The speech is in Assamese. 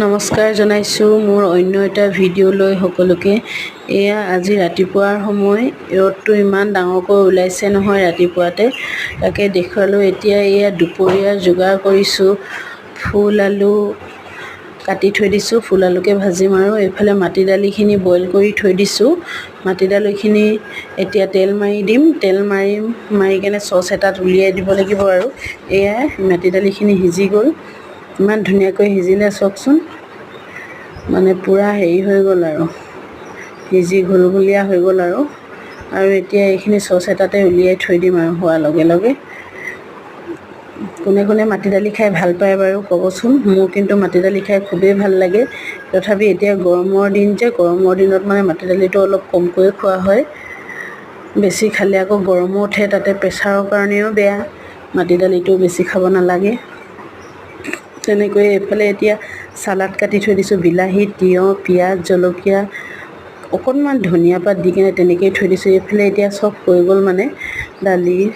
নমস্কাৰ জনাইছোঁ মোৰ অন্য এটা ভিডিঅ'লৈ সকলোকে। এয়া আজি ৰাতিপুৱাৰ সময়, ৰ'দটো ইমান ডাঙৰকৈ ওলাইছে নহয় ৰাতিপুৱাতে, তাকে দেখুৱালোঁ। এতিয়া এয়া দুপৰীয়াৰ যোগাৰ কৰিছোঁ। ফুল আলু কাটি থৈ দিছোঁ, ফুল আলুকে ভাজিম। আৰু এইফালে মাটি দালিখিনি বইল কৰি থৈ দিছোঁ। মাটি দালিখিনি এতিয়া তেল মাৰি দিম, তেল মাৰি কেনে চচ এটাত উলিয়াই দিব লাগিব। আৰু এয়া মাটি দালিখিনি সিজি গ'ল, ইমান ধুনীয়াকৈ সিজিলে চাওকচোন, মানে পূৰা হেৰি হৈ গ'ল আৰু সিজি ঘুলঘুলীয়া হৈ গ'ল। আৰু এতিয়া এইখিনি চচ এটাতে উলিয়াই থৈ দিম। আৰু হোৱাৰ লগে লগে কোনে কোনে মাটি দালি খাই ভাল পায় বাৰু ক'বচোন। মোৰ কিন্তু মাটি দালি খাই খুবেই ভাল লাগে। তথাপি এতিয়া গৰমৰ দিন যে, গৰমৰ দিনত মানে মাটি দালিটো অলপ কমকৈ খোৱা হয়। বেছি খালে আকৌ গৰমো উঠে, তাতে প্ৰেছাৰৰ কাৰণেও বেয়া, মাটি দালিটো বেছি খাব নালাগে। তেনেকৈ এইফালে এতিয়া চালাড কাটি থৈ দিছোঁ, বিলাহী, তিয়ঁহ, পিঁয়াজ, জলকীয়া, অকণমান ধনিয়া পাত দি কিনে তেনেকৈয়ে থৈ দিছোঁ। এইফালে এতিয়া চব হৈ গ'ল, মানে দালি